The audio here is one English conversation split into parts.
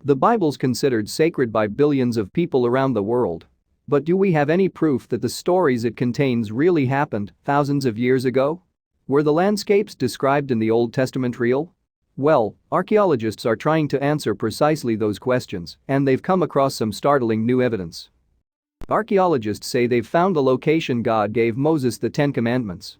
The Bible's considered sacred by billions of people around the world. But do we have any proof that the stories it contains really happened thousands of years ago? Were the landscapes described in the Old Testament real? Well, archaeologists are trying to answer precisely those questions, and they've come across some startling new evidence. Archaeologists say they've found the location God gave Moses the Ten Commandments.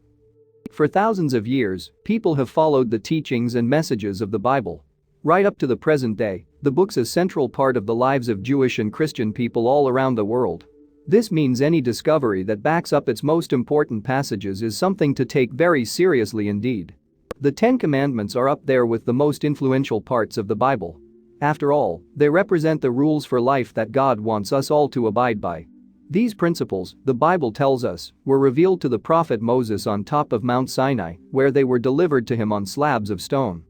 For thousands of years, people have followed the teachings and messages of the Bible. Right up to the present day, the book's a central part of the lives of Jewish and Christian people all around the world. This means any discovery that backs up its most important passages is something to take very seriously indeed. The Ten Commandments are up there with the most influential parts of the Bible. After all, they represent the rules for life that God wants us all to abide by. These principles, the Bible tells us, were revealed to the prophet Moses on top of Mount Sinai, where they were delivered to him on slabs of stone.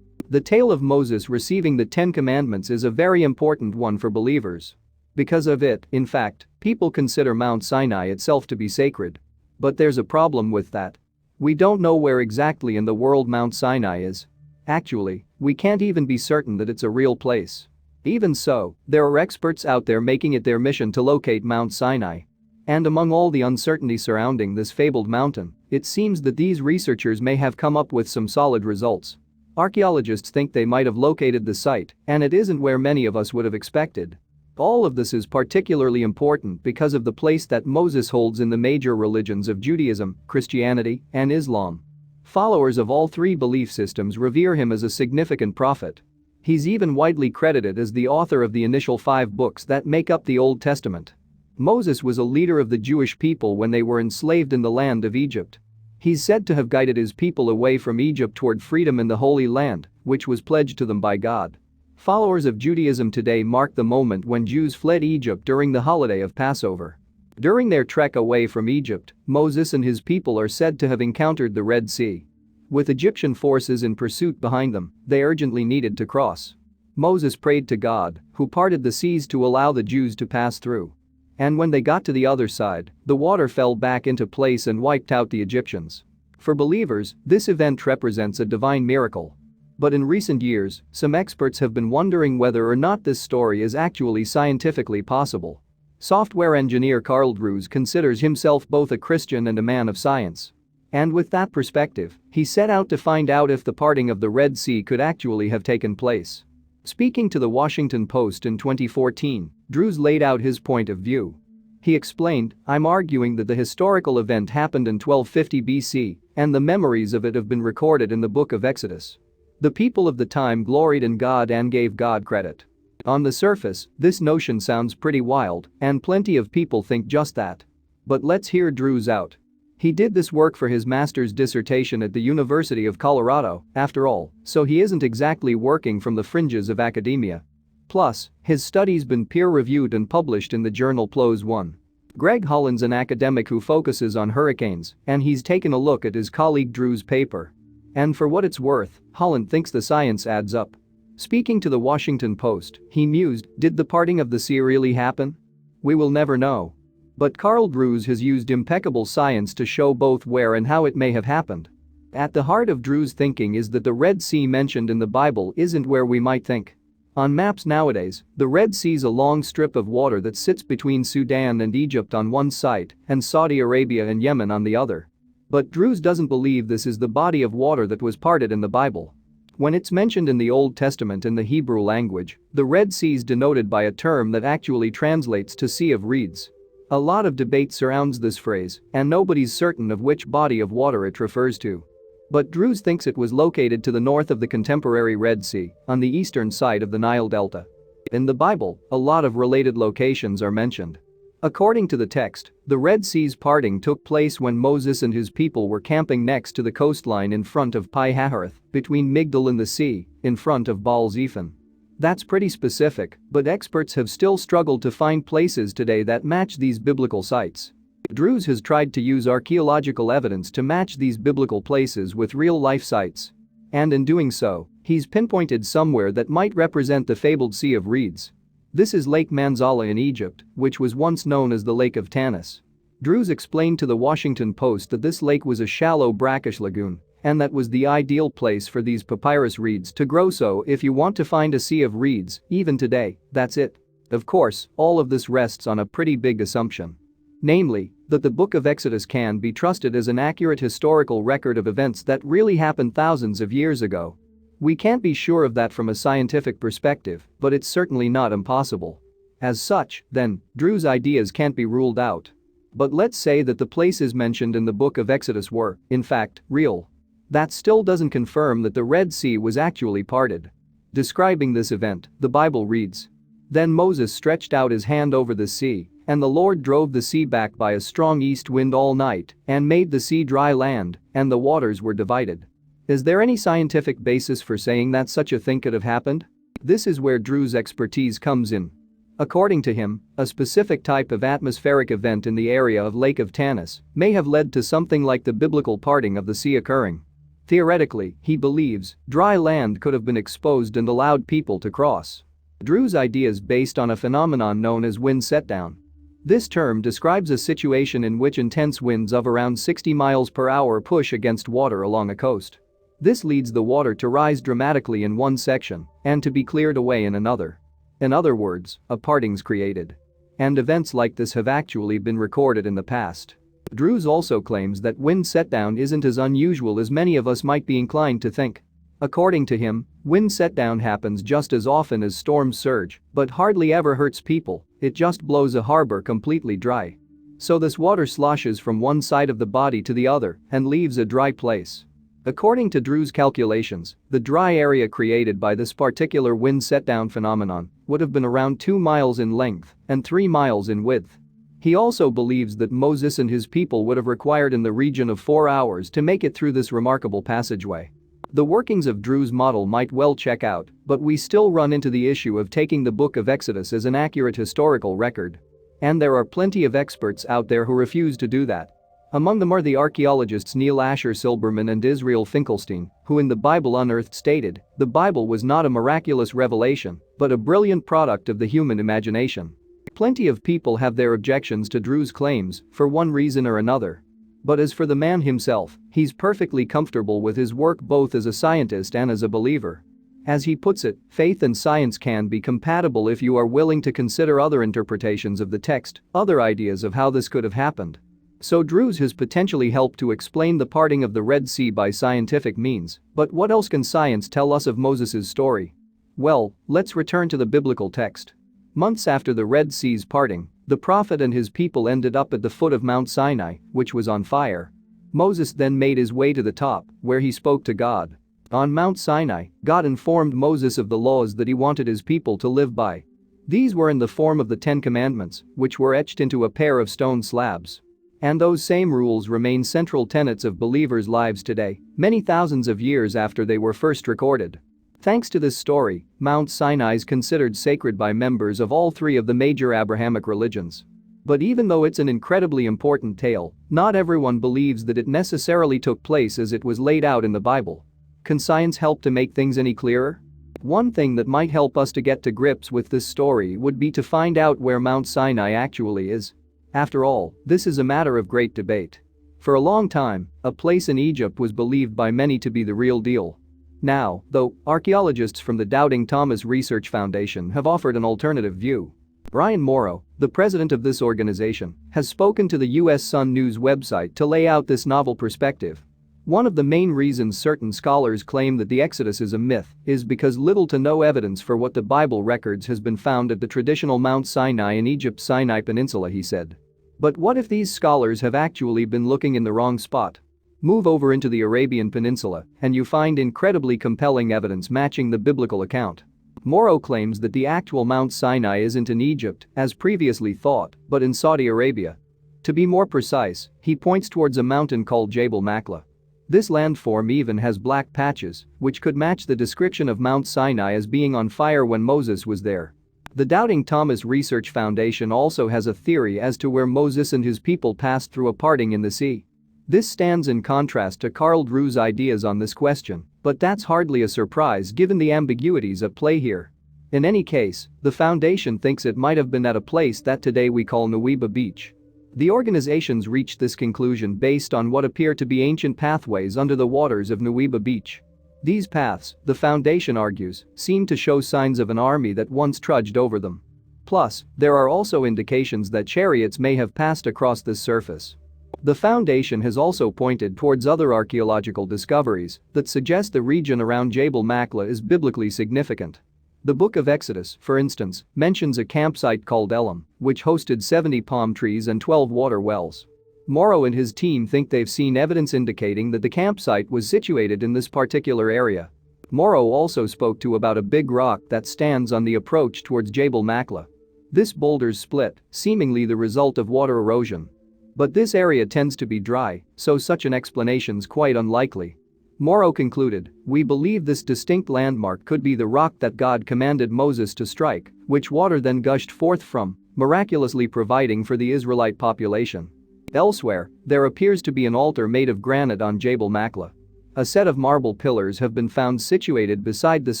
The tale of Moses receiving the Ten Commandments is a very important one for believers. Because of it, in fact, people consider Mount Sinai itself to be sacred. But there's a problem with that. We don't know where exactly in the world Mount Sinai is. Actually, we can't even be certain that it's a real place. Even so, there are experts out there making it their mission to locate Mount Sinai. And among all the uncertainty surrounding this fabled mountain, it seems that these researchers may have come up with some solid results. Archaeologists think they might have located the site, and it isn't where many of us would have expected. All of this is particularly important because of the place that Moses holds in the major religions of Judaism, Christianity, and Islam. Followers of all three belief systems revere him as a significant prophet. He's even widely credited as the author of the initial 5 books that make up the Old Testament. Moses was a leader of the Jewish people when they were enslaved in the land of Egypt. He's said to have guided his people away from Egypt toward freedom in the Holy Land, which was pledged to them by God. Followers of Judaism today mark the moment when Jews fled Egypt during the holiday of Passover. During their trek away from Egypt, Moses and his people are said to have encountered the Red Sea. With Egyptian forces in pursuit behind them, they urgently needed to cross. Moses prayed to God, who parted the seas to allow the Jews to pass through. And when they got to the other side, the water fell back into place and wiped out the Egyptians. For believers, this event represents a divine miracle. But in recent years, some experts have been wondering whether or not this story is actually scientifically possible. Software engineer Carl Drews considers himself both a Christian and a man of science. And with that perspective, he set out to find out if the parting of the Red Sea could actually have taken place. Speaking to the Washington Post in 2014, Drews laid out his point of view. He explained, "I'm arguing that the historical event happened in 1250 BC, and the memories of it have been recorded in the book of Exodus. The people of the time gloried in God and gave God credit." On the surface, this notion sounds pretty wild, and plenty of people think just that. But let's hear Drews out. He did this work for his master's dissertation at the University of Colorado, after all, so he isn't exactly working from the fringes of academia. Plus, his study's been peer-reviewed and published in the journal PLOS One. Greg Holland's an academic who focuses on hurricanes, and he's taken a look at his colleague Drew's paper. And for what it's worth, Holland thinks the science adds up. Speaking to the Washington Post, he mused, "Did the parting of the sea really happen? We will never know." But Carl Drews has used impeccable science to show both where and how it may have happened. At the heart of Drews' thinking is that the Red Sea mentioned in the Bible isn't where we might think. On maps nowadays, the Red Sea's a long strip of water that sits between Sudan and Egypt on one side and Saudi Arabia and Yemen on the other. But Drews doesn't believe this is the body of water that was parted in the Bible. When it's mentioned in the Old Testament in the Hebrew language, the Red Sea's denoted by a term that actually translates to Sea of Reeds. A lot of debate surrounds this phrase, and nobody's certain of which body of water it refers to. But Drews thinks it was located to the north of the contemporary Red Sea, on the eastern side of the Nile Delta. In the Bible, a lot of related locations are mentioned. According to the text, the Red Sea's parting took place when Moses and his people were camping next to the coastline in front of Pi-Hahiroth, between Migdal and the sea, in front of Baal-Zephon. That's pretty specific, but experts have still struggled to find places today that match these biblical sites. Drews has tried to use archaeological evidence to match these biblical places with real-life sites. And in doing so, he's pinpointed somewhere that might represent the fabled Sea of Reeds. This is Lake Manzala in Egypt, which was once known as the Lake of Tanis. Drews explained to the Washington Post that this lake was a shallow brackish lagoon, And that was the ideal place for these papyrus reeds to grow. So if you want to find a sea of reeds, even today, that's it. Of course, all of this rests on a pretty big assumption. Namely, that the book of Exodus can be trusted as an accurate historical record of events that really happened thousands of years ago. We can't be sure of that from a scientific perspective, but it's certainly not impossible. As such, then, Drew's ideas can't be ruled out. But let's say that the places mentioned in the book of Exodus were, in fact, real. That still doesn't confirm that the Red Sea was actually parted. Describing this event, the Bible reads, "Then Moses stretched out his hand over the sea, and the Lord drove the sea back by a strong east wind all night, and made the sea dry land, and the waters were divided." Is there any scientific basis for saying that such a thing could have happened? This is where Drew's expertise comes in. According to him, a specific type of atmospheric event in the area of Lake of Tanis may have led to something like the biblical parting of the sea occurring. Theoretically, he believes, dry land could have been exposed and allowed people to cross. Drew's idea is based on a phenomenon known as wind setdown. This term describes a situation in which intense winds of around 60 miles per hour push against water along a coast. This leads the water to rise dramatically in one section and to be cleared away in another. In other words, a parting's created. And events like this have actually been recorded in the past. Drews also claims that wind setdown isn't as unusual as many of us might be inclined to think. According to him, wind setdown happens just as often as storms surge, but hardly ever hurts people, it just blows a harbor completely dry. So this water sloshes from one side of the body to the other and leaves a dry place. According to Drew's calculations, the dry area created by this particular wind setdown phenomenon would have been around 2 miles in length and 3 miles in width. He also believes that Moses and his people would have required in the region of 4 hours to make it through this remarkable passageway. The workings of Drew's model might well check out, but we still run into the issue of taking the book of Exodus as an accurate historical record. And there are plenty of experts out there who refuse to do that. Among them are the archaeologists Neil Asher Silberman and Israel Finkelstein, who in The Bible Unearthed stated, the Bible was not a miraculous revelation, but a brilliant product of the human imagination. Plenty of people have their objections to Drew's claims, for one reason or another. But as for the man himself, he's perfectly comfortable with his work both as a scientist and as a believer. As he puts it, faith and science can be compatible if you are willing to consider other interpretations of the text, other ideas of how this could have happened. So Drew's has potentially helped to explain the parting of the Red Sea by scientific means, but what else can science tell us of Moses' story? Well, let's return to the biblical text. Months after the Red Sea's parting, the prophet and his people ended up at the foot of Mount Sinai, which was on fire. Moses then made his way to the top, where he spoke to God. On Mount Sinai, God informed Moses of the laws that he wanted his people to live by. These were in the form of the 10 Commandments, which were etched into a pair of stone slabs. And those same rules remain central tenets of believers' lives today, many thousands of years after they were first recorded. Thanks to this story, Mount Sinai is considered sacred by members of all 3 of the major Abrahamic religions. But even though it's an incredibly important tale, not everyone believes that it necessarily took place as it was laid out in the Bible. Can science help to make things any clearer? One thing that might help us to get to grips with this story would be to find out where Mount Sinai actually is. After all, this is a matter of great debate. For a long time, a place in Egypt was believed by many to be the real deal. Now, though, archaeologists from the Doubting Thomas Research Foundation have offered an alternative view. Brian Morrow, the president of this organization, has spoken to the US Sun News website to lay out this novel perspective. One of the main reasons certain scholars claim that the Exodus is a myth is because little to no evidence for what the Bible records has been found at the traditional Mount Sinai in Egypt's Sinai Peninsula, he said. But what if these scholars have actually been looking in the wrong spot? Move over into the Arabian Peninsula and you find incredibly compelling evidence matching the biblical account. Morrow claims that the actual Mount Sinai isn't in Egypt, as previously thought, but in Saudi Arabia. To be more precise, he points towards a mountain called Jabal Makla. This landform even has black patches, which could match the description of Mount Sinai as being on fire when Moses was there. The Doubting Thomas Research Foundation also has a theory as to where Moses and his people passed through a parting in the sea. This stands in contrast to Carl Drew's ideas on this question, but that's hardly a surprise given the ambiguities at play here. In any case, the foundation thinks it might have been at a place that today we call Nuweiba Beach. The organizations reached this conclusion based on what appear to be ancient pathways under the waters of Nuweiba Beach. These paths, the Foundation argues, seem to show signs of an army that once trudged over them. Plus, there are also indications that chariots may have passed across this surface. The Foundation has also pointed towards other archaeological discoveries that suggest the region around Jabal Makla is biblically significant. The Book of Exodus, for instance, mentions a campsite called Elim, which hosted 70 palm trees and 12 water wells. Morrow and his team think they've seen evidence indicating that the campsite was situated in this particular area. Morrow also spoke to about a big rock that stands on the approach towards Jabal Makla. This boulder's split, seemingly the result of water erosion. But this area tends to be dry, so such an explanation's quite unlikely. Morrow concluded, "We believe this distinct landmark could be the rock that God commanded Moses to strike, which water then gushed forth from, miraculously providing for the Israelite population." Elsewhere, there appears to be an altar made of granite on Jabal Makla. A set of marble pillars have been found situated beside this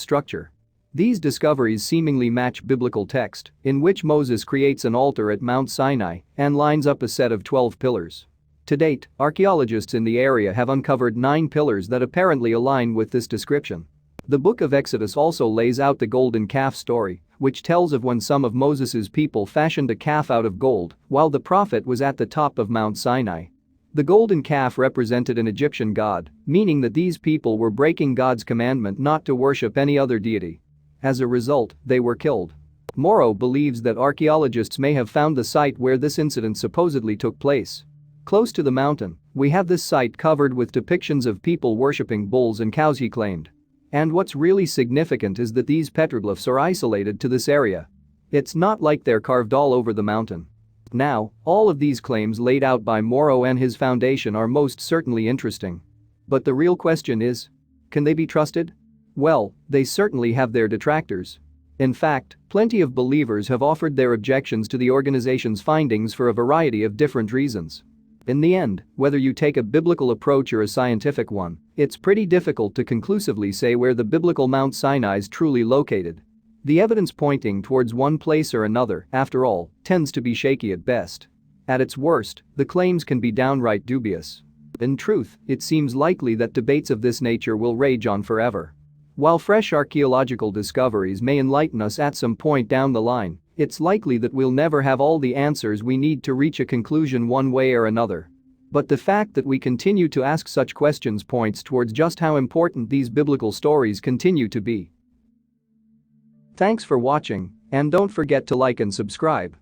structure. These discoveries seemingly match biblical text, in which Moses creates an altar at Mount Sinai and lines up a set of 12 pillars. To date, archaeologists in the area have uncovered 9 pillars that apparently align with this description. The Book of Exodus also lays out the golden calf story, which tells of when some of Moses' people fashioned a calf out of gold while the prophet was at the top of Mount Sinai. The golden calf represented an Egyptian god, meaning that these people were breaking God's commandment not to worship any other deity. As a result, they were killed. Morrow believes that archaeologists may have found the site where this incident supposedly took place. Close to the mountain, we have this site covered with depictions of people worshipping bulls and cows, he claimed. And what's really significant is that these petroglyphs are isolated to this area. It's not like they're carved all over the mountain. Now, all of these claims laid out by Morrow and his foundation are most certainly interesting. But the real question is, can they be trusted? Well, they certainly have their detractors. In fact, plenty of believers have offered their objections to the organization's findings for a variety of different reasons. In the end, whether you take a biblical approach or a scientific one, it's pretty difficult to conclusively say where the biblical Mount Sinai is truly located. The evidence pointing towards one place or another, after all, tends to be shaky at best. At its worst, the claims can be downright dubious. In truth, it seems likely that debates of this nature will rage on forever. While fresh archaeological discoveries may enlighten us at some point down the line, it's likely that we'll never have all the answers we need to reach a conclusion one way or another. But the fact that we continue to ask such questions points towards just how important these biblical stories continue to be. Thanks for watching, and don't forget to like and subscribe.